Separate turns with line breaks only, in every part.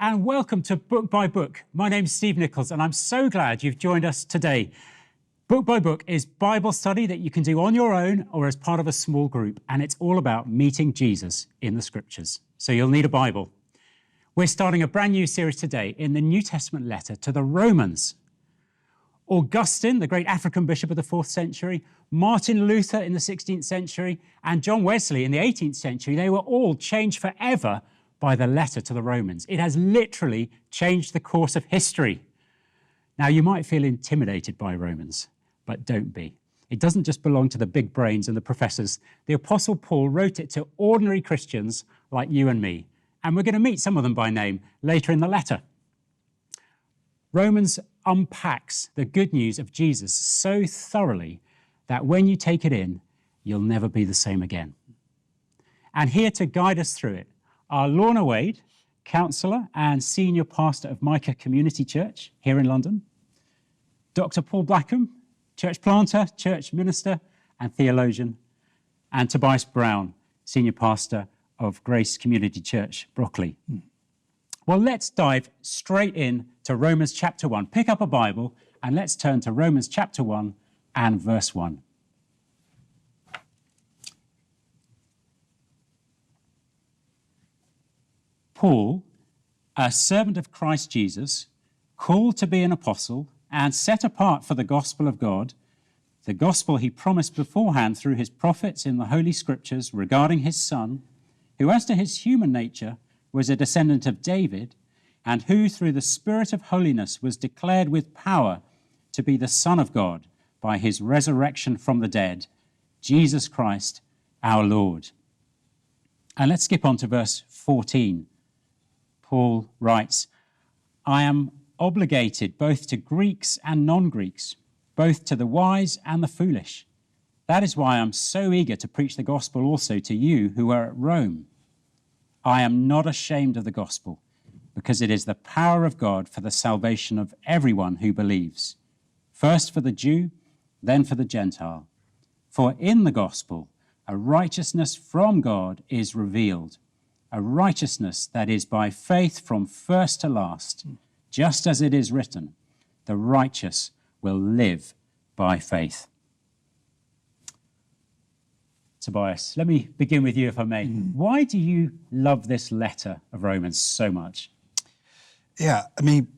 and welcome to Book by Book. My name's Steve Nichols and I'm so glad you've joined us today. Book by Book is Bible study that you can do on your own or as part of a small group, and it's all about meeting Jesus in the scriptures. So you'll need a Bible. We're starting a brand new series today in the New Testament letter to the Romans. Augustine, the great African bishop of the 4th century, Martin Luther in the 16th century, and John Wesley in the 18th century, they were all changed forever by the letter to the Romans. It has literally changed the course of history. Now, you might feel intimidated by Romans, but don't be. It doesn't just belong to the big brains and the professors. The Apostle Paul wrote it to ordinary Christians like you and me, and we're going to meet some of them by name later in the letter. Romans unpacks the good news of Jesus so thoroughly that when you take it in, you'll never be the same again. And here to guide us through it are Lorna Wade, counsellor and senior pastor of Micah Community Church here in London, Dr. Paul Blackham, church planter, church minister and theologian, and Tobias Brown, senior pastor of Grace Community Church, Brockley. Well, let's dive straight in to Romans chapter 1. Pick up a Bible and let's turn to Romans chapter 1 and verse 1. Paul, a servant of Christ Jesus, called to be an apostle and set apart for the gospel of God, the gospel he promised beforehand through his prophets in the Holy Scriptures regarding his Son, who as to his human nature was a descendant of David, and who through the Spirit of holiness was declared with power to be the Son of God by his resurrection from the dead, Jesus Christ our Lord. And let's skip on to verse 14. Paul writes, I am obligated both to Greeks and non-Greeks, both to the wise and the foolish. That is why I'm so eager to preach the gospel also to you who are at Rome. I am not ashamed of the gospel, because it is the power of God for the salvation of everyone who believes, first for the Jew, then for the Gentile. For in the gospel, a righteousness from God is revealed, a righteousness that is by faith from first to last, just as it is written, the righteous will live by faith. Tobias, let me begin with you, if I may. Why do you love this letter of Romans so much?
Yeah, I mean,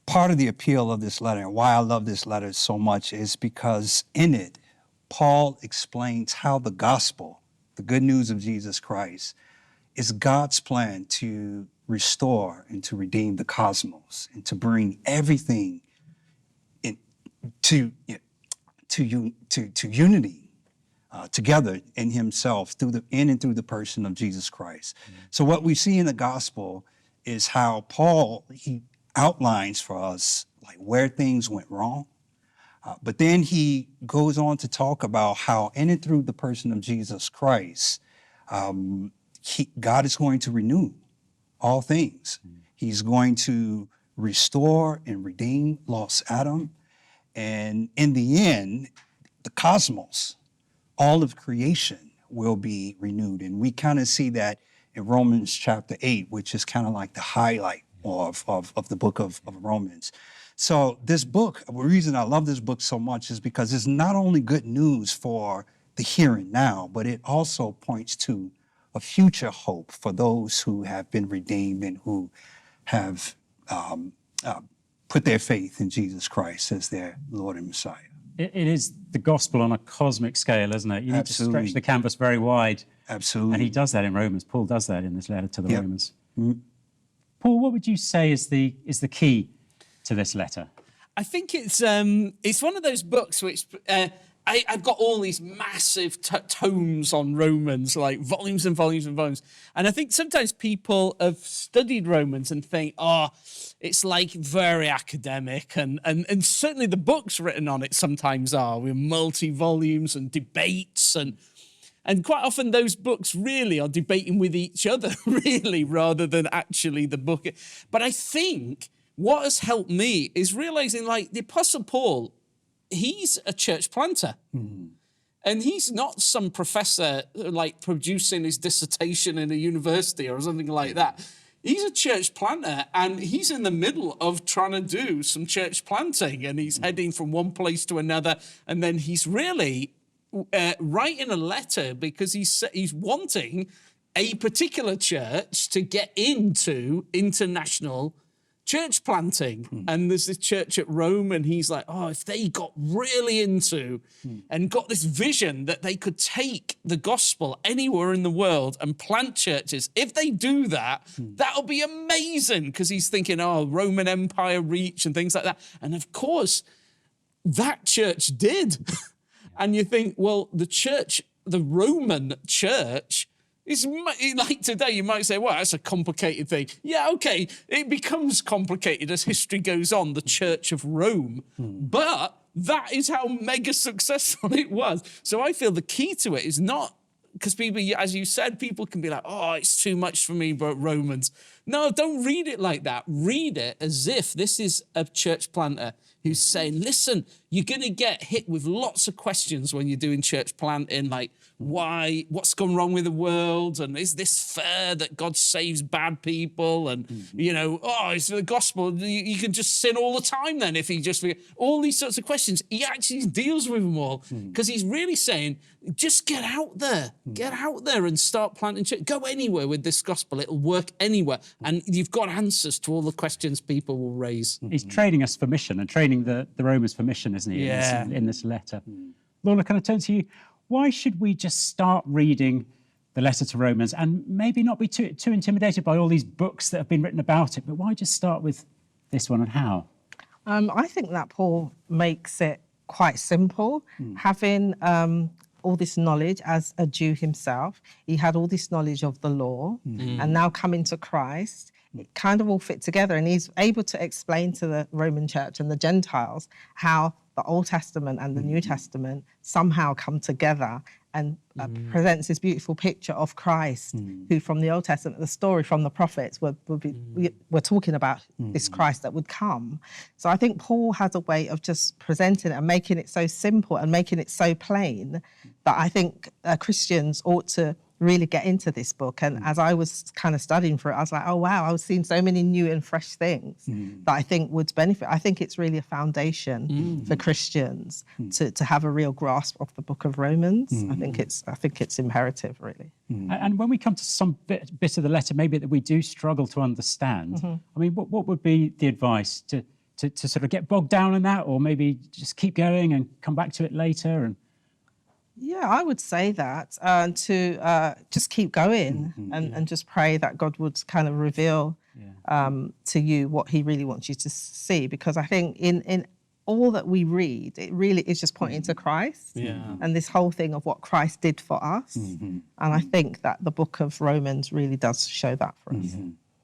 part of the appeal of this letter and why I love this letter so much is because in it, Paul explains how the gospel, the good news of Jesus Christ, is God's plan to restore and to redeem the cosmos and to bring everything to unity together in himself in and through the person of Jesus Christ. So what we see in the gospel is how Paul, he outlines for us like where things went wrong, but then he goes on to talk about how in and through the person of Jesus Christ, God is going to renew all things. He's going to restore and redeem lost Adam. And in the end, the cosmos, all of creation will be renewed. And we kind of see that in Romans chapter 8, which is kind of like the highlight of the book of Romans. So this book, the reason I love this book so much is because it's not only good news for the here and now, but it also points to a future hope for those who have been redeemed and who have put their faith in Jesus Christ as their Lord and Messiah.
It is the gospel on a cosmic scale, isn't it? You need to stretch the canvas very wide.
Absolutely.
And he does that in Romans. Paul does that in this letter to the Romans. Paul, what would you say is the key to this letter?
I think it's one of those books which I've got all these massive tomes on Romans, like volumes and volumes and volumes. And I think sometimes people have studied Romans and think, it's like very academic. And certainly the books written on it sometimes are, with multi-volumes and debates. And quite often those books really are debating with each other, really, rather than actually the book. But I think what has helped me is realizing, like, the Apostle Paul, he's a church planter. And he's not some professor like producing his dissertation in a university or something like that. he's a church planter, and he's in the middle of trying to do some church planting, and he's heading from one place to another, and then he's really writing a letter because he's wanting a particular church to get into international church planting. And there's this church at Rome, and he's like, oh, if they got really into and got this vision that they could take the gospel anywhere in the world and plant churches, if they do that, that'll be amazing. Because he's thinking, oh, Roman Empire reach and things like that. And of course, that church did. And you think, well, the Roman church, it's like today, you might say, well, that's a complicated thing. Yeah, okay, it becomes complicated as history goes on, the Church of Rome. But that is how mega successful it was. So I feel the key to it is not, because people, as you said, people can be like, oh, it's too much for me, but Romans. No, don't read it like that. Read it as if this is a church planter who's saying, listen, you're going to get hit with lots of questions when you're doing church planting, like, why, what's gone wrong with the world? And is this fair that God saves bad people? And, oh, it's the gospel. You can just sin all the time then if he just, all these sorts of questions. He actually deals with them all because he's really saying, just get out there. Get out there and start planting church. Go anywhere with this gospel. It'll work anywhere. And you've got answers to all the questions people will raise.
He's training us for mission and training the Romans for mission, isn't he,
Yeah.
in this letter? Lorna, can I turn to you? Why should we just start reading the letter to Romans and maybe not be too intimidated by all these books that have been written about it, but why just start with this one, and how?
I think that Paul makes it quite simple. Having all this knowledge as a Jew himself, he had all this knowledge of the law, and now coming to Christ, it kind of all fit together, and he's able to explain to the Roman church and the Gentiles how the Old Testament and the New Testament somehow come together, and presents this beautiful picture of Christ, who from the Old Testament, the story from the prophets, we're talking about this Christ that would come. So I think Paul has a way of just presenting it and making it so simple and making it so plain that I think Christians ought to really get into this book. And as I was kind of studying for it, I was like, oh, wow, I was seeing so many new and fresh things that I think would benefit. I think it's really a foundation for Christians to have a real grasp of the book of Romans. I think it's imperative, really.
And when we come to some bit of the letter, maybe that we do struggle to understand, I mean, what would be the advice to sort of get bogged down in that, or maybe just keep going and come back to it later? And
yeah, I would say that, to just keep going and just pray that God would kind of reveal to you what he really wants you to see. Because I think in all that we read, it really is just pointing to Christ and this whole thing of what Christ did for us. And I think that the book of Romans really does show that for us.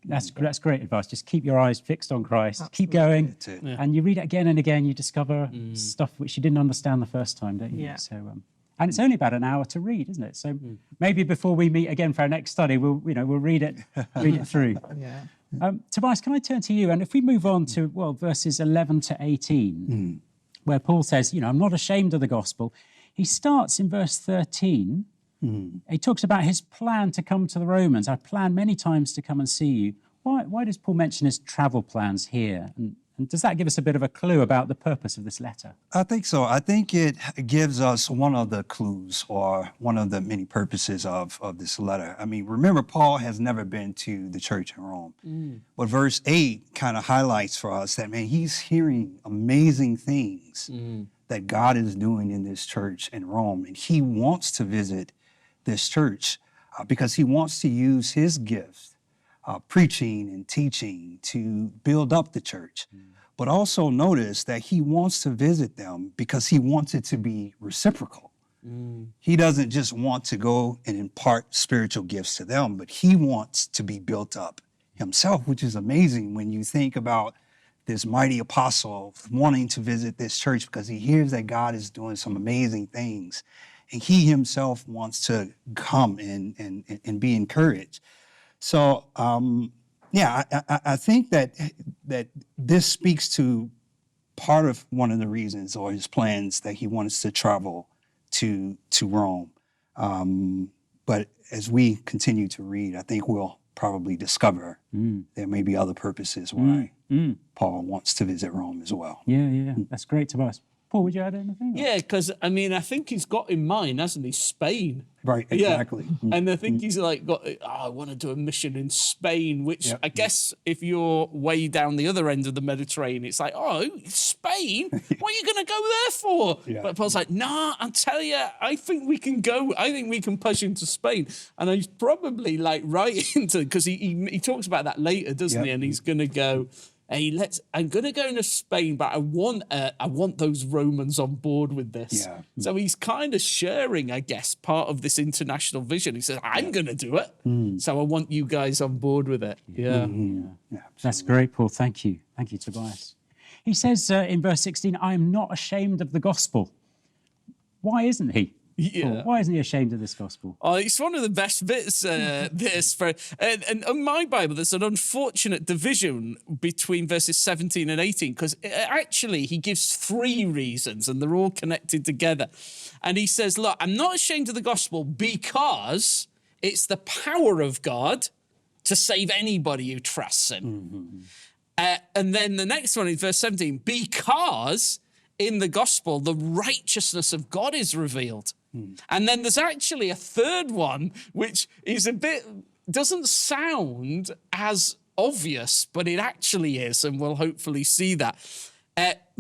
that's great advice. Just keep your eyes fixed on Christ. Absolutely. Keep going. And you read it again and again, you discover stuff which you didn't understand the first time, don't you?
Yeah.
So, and it's only about an hour to read, isn't it? So maybe before we meet again for our next study, we'll read it through.
Yeah.
Tobias, can I turn to you? And if we move on to, verses 11 to 18, where Paul says, I'm not ashamed of the gospel. He starts in verse 13. He talks about his plan to come to the Romans. I planned many times to come and see you. Why does Paul mention his travel plans here? And does that give us a bit of a clue about the purpose of this letter?
I think so. I think it gives us one of the clues, or one of the many purposes of this letter. I mean, remember, Paul has never been to the church in Rome. But verse 8 kind of highlights for us that, man, he's hearing amazing things that God is doing in this church in Rome. And he wants to visit this church because he wants to use his gift, preaching and teaching, to build up the church. But also notice that he wants to visit them because he wants it to be reciprocal. He doesn't just want to go and impart spiritual gifts to them, but he wants to be built up himself, which is amazing when you think about this mighty apostle wanting to visit this church because he hears that God is doing some amazing things. And he himself wants to come and be encouraged. So, I think that this speaks to part of one of the reasons, or his plans, that he wants to travel to Rome. But as we continue to read, I think we'll probably discover there may be other purposes why Paul wants to visit Rome as well.
Yeah. That's great, Tobias. Paul, would you add anything?
Yeah, because I mean, I think he's got in mind, hasn't he, Spain?
Right, exactly.
Yeah. And I think he's like got, I want to do a mission in Spain, which I guess if you're way down the other end of the Mediterranean, it's like, oh, Spain? What are you going to go there for?
Yeah.
But Paul's like, nah, I'll tell you, I think we can go. I think we can push into Spain. And he's probably like right into, because he talks about that later, doesn't he? And he's going to go, hey, I'm going to go into Spain, but I want those Romans on board with this.
Yeah.
So he's kind of sharing, I guess, part of this international vision. He says, I'm going to do it. So I want you guys on board with it. Yeah.
That's great, Paul. Thank you. Thank you, Tobias. He says in verse 16, I am not ashamed of the gospel. Why isn't he?
Yeah.
Paul, why isn't he ashamed of this gospel?
Oh, it's one of the best bits. And on my Bible, there's an unfortunate division between verses 17 and 18 because actually he gives 3 reasons and they're all connected together. And he says, look, I'm not ashamed of the gospel because it's the power of God to save anybody who trusts him. And then the next one in verse 17, because in the gospel, the righteousness of God is revealed. And then there's actually a third one, which is doesn't sound as obvious, but it actually is, and we'll hopefully see that.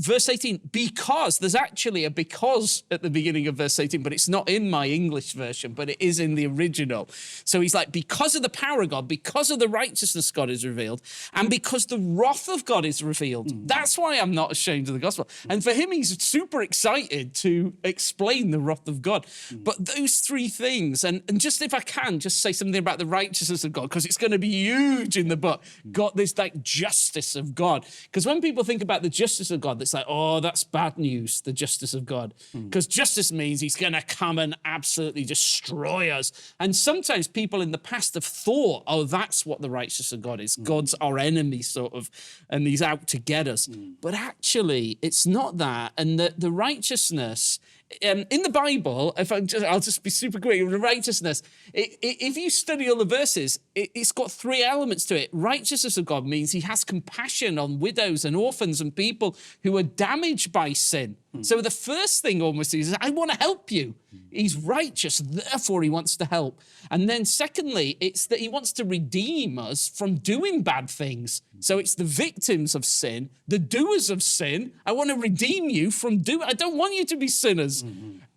Verse 18, because, there's actually a because at the beginning of verse 18, but it's not in my English version, but it is in the original. So he's like, because of the power of God, because of the righteousness God is revealed, and because the wrath of God is revealed. That's why I'm not ashamed of the gospel. And for him, he's super excited to explain the wrath of God. But those 3 things, and just if I can, just say something about the righteousness of God, because it's going to be huge in the book. God, there's like justice of God. Because when people think about the justice of God, it's like, oh, that's bad news, the justice of God. Because justice means he's going to come and absolutely destroy us. And sometimes people in the past have thought, oh, that's what the righteousness of God is. God's our enemy, sort of, and he's out to get us. But actually, it's not that. And the righteousness in the Bible, I'll just be super quick, the righteousness, if you study all the verses, it's got 3 elements to it. Righteousness of God means he has compassion on widows and orphans and people who are damaged by sin. So the first thing almost is, I want to help you. He's righteous, therefore he wants to help. And then secondly, it's that he wants to redeem us from doing bad things. So it's the victims of sin, the doers of sin. I want to redeem you from I don't want you to be sinners.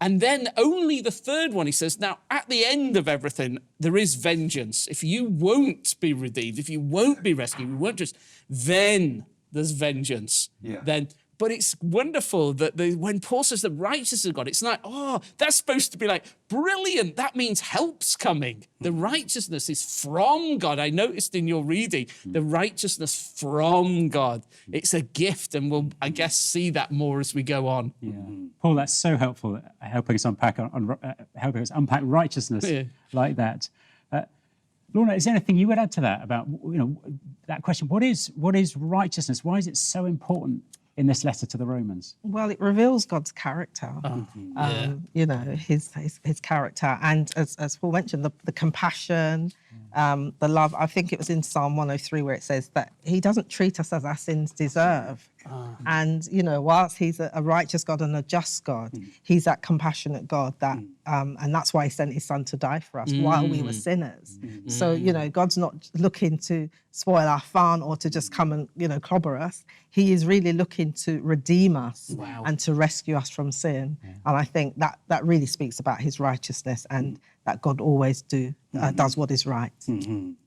And then only the third one, he says, now at the end of everything, there is vengeance. If you won't be redeemed, if you won't be rescued, you won't just, then there's vengeance. But it's wonderful that when Paul says the righteousness of God, it's like, oh, that's supposed to be like, brilliant. That means help's coming. The righteousness is from God. I noticed in your reading, the righteousness from God. It's a gift, and we'll, I guess, see that more as we go on.
Yeah. Paul, that's so helpful, helping us unpack righteousness like that. Lorna, is there anything you would add to that about, that question? What is righteousness? Why is it so important in this letter to the Romans?
Well, it reveals God's character, his character. And as Paul mentioned, the compassion, the love. I think it was in Psalm 103 where it says that he doesn't treat us as our sins deserve. And, whilst he's a righteous God and a just God, he's that compassionate God that, and that's why he sent his son to die for us while we were sinners. So, God's not looking to spoil our fun or to just come and, clobber us. He is really looking to redeem us and to rescue us from sin. And I think that really speaks about his righteousness and that God always does what is right.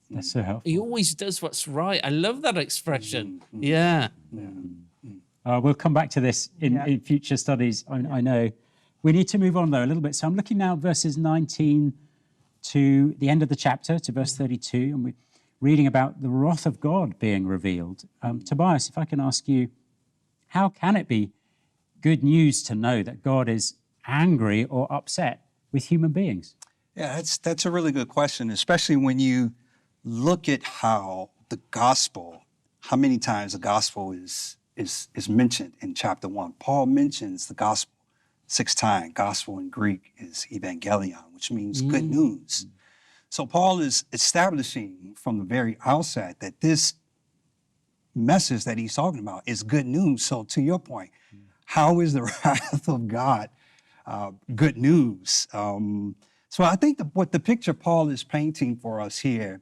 That's so helpful.
He always does what's right. I love that expression. Yeah.
We'll come back to this in future studies, I know. We need to move on, though, a little bit. So I'm looking now verses 19 to the end of the chapter, to verse 32, and we're reading about the wrath of God being revealed. Tobias, if I can ask you, how can it be good news to know that God is angry or upset with human beings?
Yeah, that's a really good question, especially when you look at how many times the gospel is mentioned in chapter 1. Paul mentions the gospel 6 times. Gospel in Greek is evangelion, which means good news. So Paul is establishing from the very outset that this message that he's talking about is good news. So to your point, how is the wrath of God good news? So I think what the picture Paul is painting for us here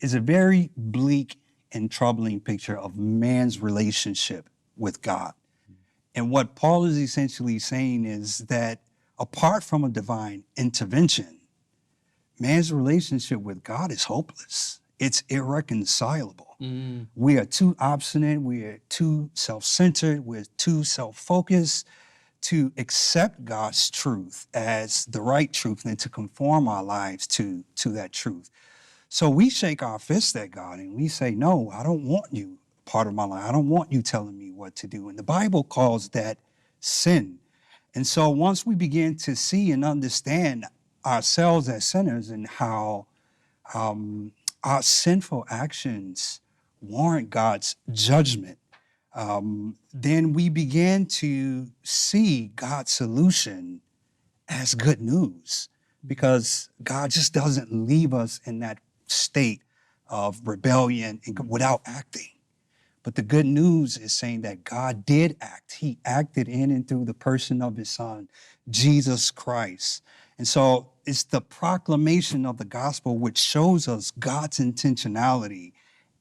is a very bleak and troubling picture of man's relationship with God. And what Paul is essentially saying is that apart from a divine intervention, man's relationship with God is hopeless. It's irreconcilable. We are too obstinate. We are too self-centered. We're too self-focused to accept God's truth as the right truth and to conform our lives to that truth. So we shake our fist at God and we say, no, I don't want you part of my life. I don't want you telling me what to do. And the Bible calls that sin. And so once we begin to see and understand ourselves as sinners and how our sinful actions warrant God's judgment, then we begin to see God's solution as good news, because God just doesn't leave us in that state of rebellion and without acting. But the good news is saying that God did act. He acted in and through the person of his son, Jesus Christ. And so it's the proclamation of the gospel which shows us God's intentionality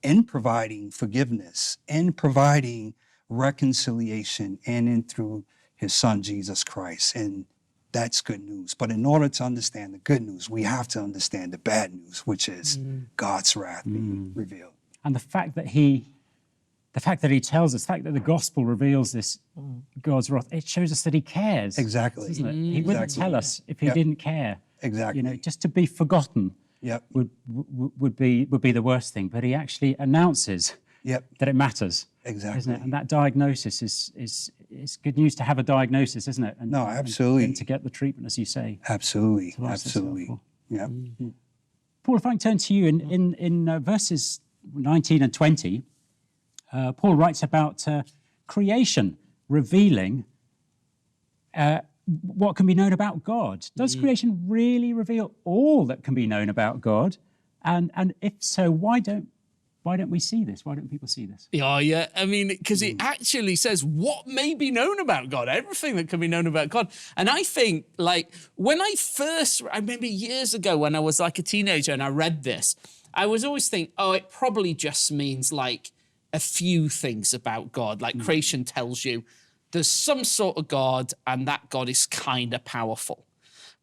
in providing forgiveness, in providing reconciliation, and in through his son, Jesus Christ. And that's good news. But in order to understand the good news, we have to understand the bad news, which is God's wrath being revealed.
And the fact that he tells us, the fact that the gospel reveals this God's wrath, it shows us that he cares.
Exactly.
Doesn't it? He wouldn't tell us if he
Yep.
didn't care.
Exactly.
You know, just to be forgotten
Yep.
would be the worst thing. But he actually announces
Yep.
that it matters.
Exactly.
Isn't it? And that diagnosis is good news to have a diagnosis, isn't it? And,
No, absolutely.
And to get the treatment, as you say.
Absolutely.
So that's
Absolutely.
helpful.
Yep.
Paul, if I can turn to you in verses 19 and 20, Paul writes about creation revealing what can be known about God. Does creation really reveal all that can be known about God? And if so, why don't we see this? Why don't people see this?
Yeah. I mean, because it actually says what may be known about God, everything that can be known about God. And I think, like, when I remember years ago when I was like a teenager and I read this, I was always thinking, oh, it probably just means like a few things about God. Like creation tells you there's some sort of God and that God is kind of powerful.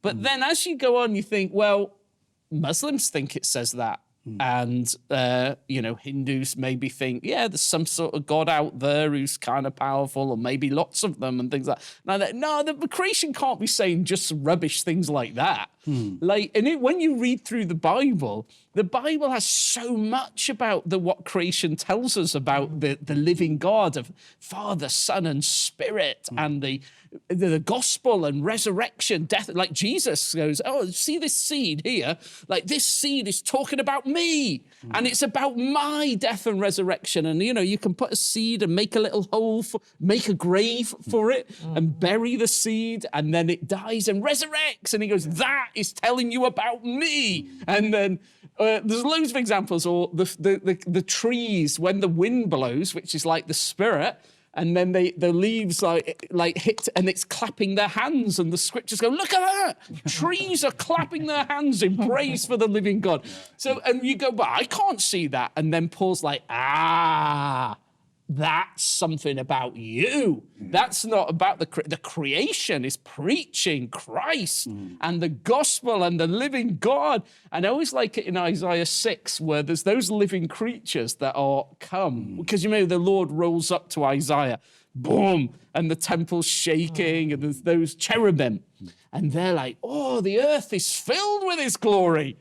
But then as you go on, you think, well, Muslims think it says that. And, Hindus maybe think, yeah, there's some sort of God out there who's kind of powerful, or maybe lots of them and things like that. No, the creation can't be saying just rubbish things like that. When you read through the Bible has so much about what creation tells us about the living God of Father, Son, and Spirit, and the gospel and resurrection, death. Like Jesus goes, oh, see this seed here? Like this seed is talking about me, and it's about my death and resurrection. And you can put a seed and make a little hole, make a grave for it, and bury the seed, and then it dies and resurrects. And he goes, that is telling you about me. And then there's loads of examples, or the trees when the wind blows, which is like the Spirit. And then the leaves like hit, and it's clapping their hands, and the scriptures go, look at that! Trees are clapping their hands in praise for the living God. So, and you go, but I can't see that. And then Paul's like, that's something about you. That's not about the creation is preaching Christ and the gospel and the living God. And I always like it in Isaiah 6, where there's those living creatures that are come. Because the Lord rolls up to Isaiah, boom, and the temple's shaking, and there's those cherubim. And they're like, oh, the earth is filled with his glory.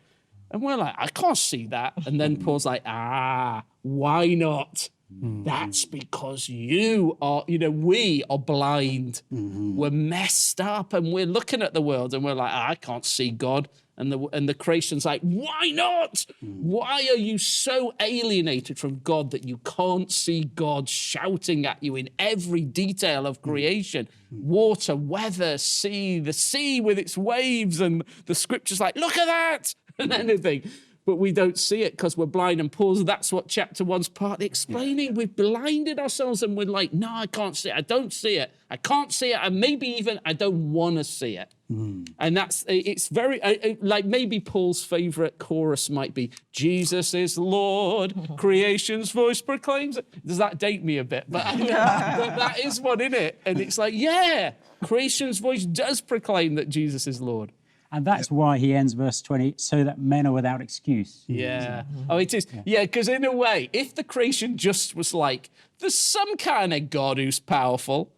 And we're like, I can't see that. And then Paul's like, why not? That's because you are, we are blind. We're messed up, and we're looking at the world and we're like, I can't see God. And the creation's like, why not? Why are you so alienated from God that you can't see God shouting at you in every detail of creation? Water, weather, sea, the sea with its waves, and the scripture's like, look at that. than anything. But we don't see it because we're blind. And Paul's, that's what chapter 1's partly explaining. We've blinded ourselves and we're like, no, I can't see it. I don't see it. I can't see it. And maybe even I don't want to see it. And it's very, like maybe Paul's favorite chorus might be, Jesus is Lord, creation's voice proclaims it. Does that date me a bit? But, but that is one, in it. And it's like, yeah, creation's voice does proclaim that Jesus is Lord.
And that's why he ends verse 20, so that men are without excuse.
Yeah. Oh, it is. Yeah, because in a way, if the creation just was like, there's some kind of God who's powerful,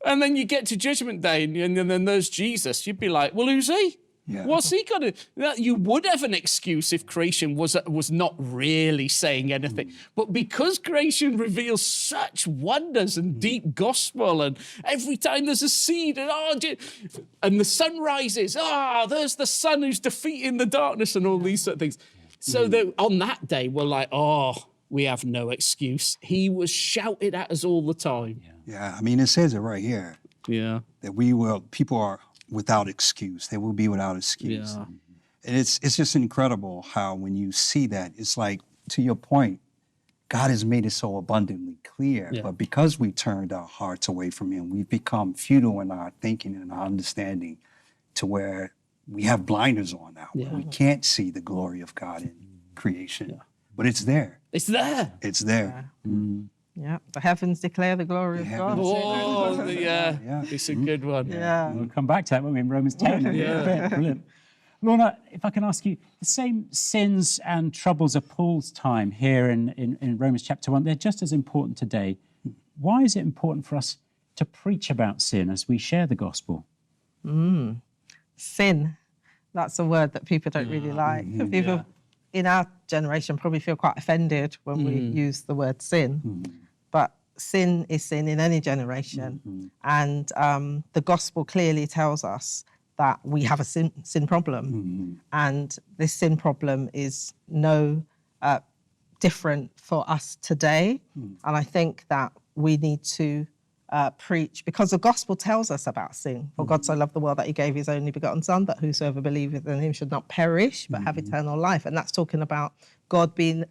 and then you get to Judgment Day, and then there's Jesus, you'd be like, well, who's he?
Yeah.
What's he got to... You would have an excuse if creation was not really saying anything. But because creation reveals such wonders and deep gospel, and every time there's a seed, and the sun rises, there's the sun who's defeating the darkness and all these sort of things. So that on that day, we're like, we have no excuse. He was shouted at us all the time.
Yeah, I mean, it says it right here.
Yeah.
That people are without excuse. They will be without excuse.
Yeah.
And it's just incredible how when you see that, it's like, to your point, God has made it so abundantly clear.
Yeah.
But because we turned our hearts away from him, we've become futile in our thinking and our understanding to where we have blinders on now.
Yeah.
We can't see the glory of God in creation.
Yeah.
But it's there.
It's there.
It's there.
Yeah, the heavens declare the glory of God.
It's a good one.
Yeah.
We'll come back to that when we're in Romans 10.
Yeah.
Brilliant. Lorna, if I can ask you, the same sins and troubles of Paul's time here in Romans chapter 1, they're just as important today. Why is it important for us to preach about sin as we share the gospel?
Sin, that's a word that people don't really like. People in our generation probably feel quite offended when we use the word sin. But sin is sin in any generation. And the gospel clearly tells us that we have a sin problem. And this sin problem is no different for us today. And I think that we need to preach, because the gospel tells us about sin. For God so loved the world that he gave his only begotten son, that whosoever believeth in him should not perish, but have eternal life. And that's talking about God being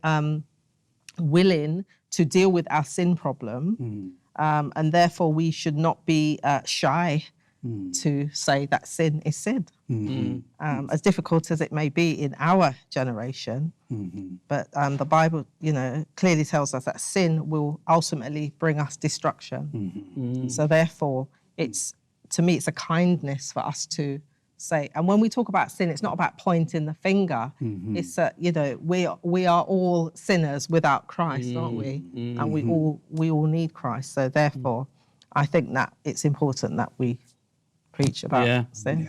willing to deal with our sin problem. And therefore we should not be shy to say that sin is sin. As difficult as it may be in our generation, but the Bible, clearly tells us that sin will ultimately bring us destruction. So therefore, to me, it's a kindness for us to say. And when we talk about sin, it's not about pointing the finger. It's that, we are all sinners without Christ, aren't we? And we all need Christ. So therefore, I think that it's important that we preach about sin.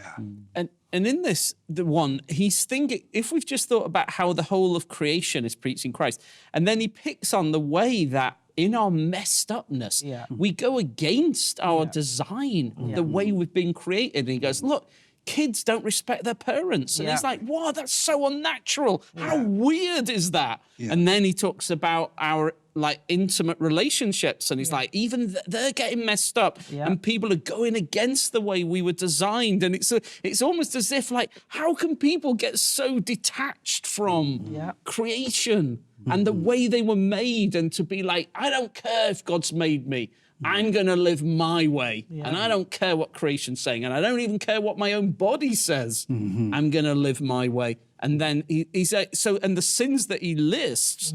And in this, the one, he's thinking, if we've just thought about how the whole of creation is preaching Christ, and then he picks on the way that in our messed upness, we go against our design, the way we've been created. And he goes, look, kids don't respect their parents. And it's like, wow, that's so unnatural. How weird is that? And then he talks about our intimate relationships, and he's like, even they're getting messed up, and people are going against the way we were designed. And it's almost as if, how can people get so detached from creation and the way they were made, and to be like, I don't care if God's made me, I'm going to live my way, and I don't care what creation's saying, and I don't even care what my own body says. I'm going to live my way. And then he's like, and the sins that he lists,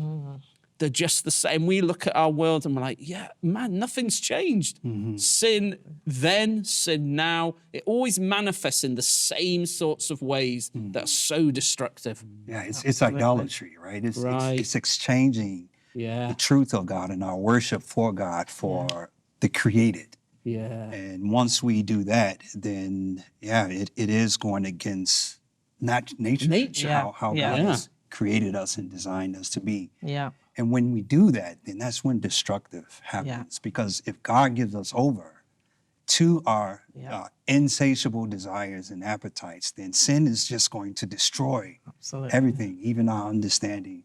they're just the same. We look at our world and we're like, yeah, man, nothing's changed. Sin then, sin now. It always manifests in the same sorts of ways that are so destructive.
Yeah, it's idolatry, right? It's exchanging the truth of God and our worship for God for the created.
Yeah.
And once we do that, then, it is going against nature. How God has created us and designed us to be.
Yeah.
And when we do that, then that's when destructive happens. Because if God gives us over to our insatiable desires and appetites, then sin is just going to destroy everything, even our understanding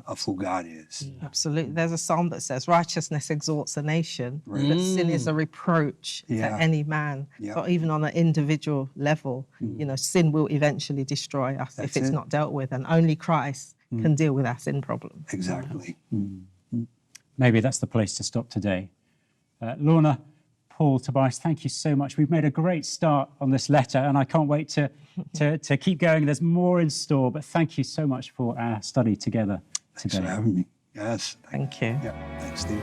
of who God is.
Absolutely. There's a psalm that says, righteousness exalts a nation, but sin is a reproach to any man.
Yeah.
So even on an individual level, sin will eventually destroy us if it's not dealt with. And only Christ can deal with our sin problem.
Exactly.
Maybe that's the place to stop today. Lorna, Paul, Tobias, thank you so much. We've made a great start on this letter, and I can't wait to keep going. There's more in store, but thank you so much for our study together today.
Thanks for having me. Yes.
Thank you.
Yeah. Thanks, Steve.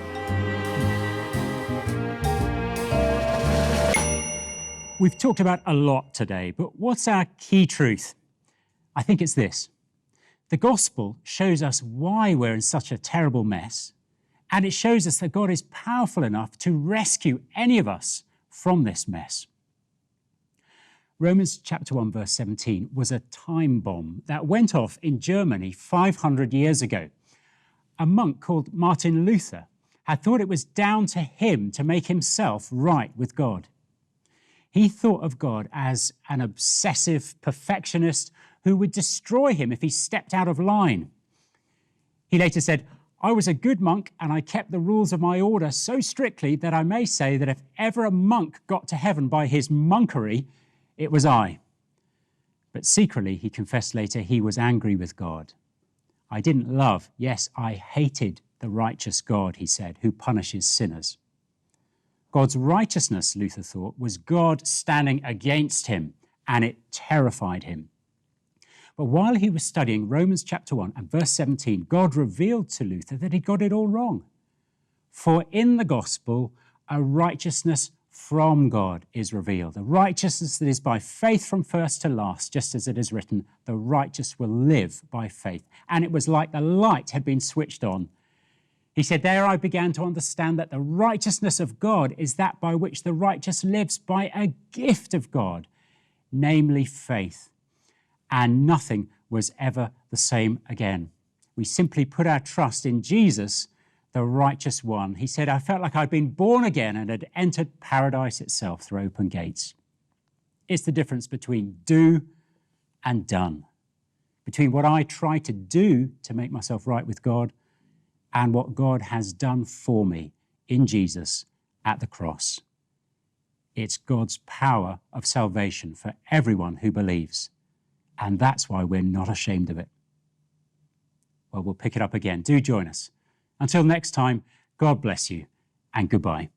We've talked about a lot today, but what's our key truth? I think it's this. The gospel shows us why we're in such a terrible mess, and it shows us that God is powerful enough to rescue any of us from this mess. Romans chapter 1, verse 17 was a time bomb that went off in Germany 500 years ago. A monk called Martin Luther had thought it was down to him to make himself right with God. He thought of God as an obsessive perfectionist who would destroy him if he stepped out of line. He later said, I was a good monk and I kept the rules of my order so strictly that I may say that if ever a monk got to heaven by his monkery, it was I. But secretly, he confessed later, he was angry with God. I didn't love, yes, I hated the righteous God, he said, who punishes sinners. God's righteousness, Luther thought, was God standing against him, and it terrified him. But while he was studying Romans chapter 1 and verse 17, God revealed to Luther that he got it all wrong. For in the gospel, a righteousness from God is revealed, a righteousness that is by faith from first to last, just as it is written, the righteous will live by faith. And it was like the light had been switched on. He said, there I began to understand that the righteousness of God is that by which the righteous lives by a gift of God, namely faith. And nothing was ever the same again. We simply put our trust in Jesus, the righteous one. He said, I felt like I'd been born again and had entered paradise itself through open gates. It's the difference between do and done, between what I try to do to make myself right with God and what God has done for me in Jesus at the cross. It's God's power of salvation for everyone who believes. And that's why we're not ashamed of it. Well, we'll pick it up again. Do join us. Until next time, God bless you and goodbye.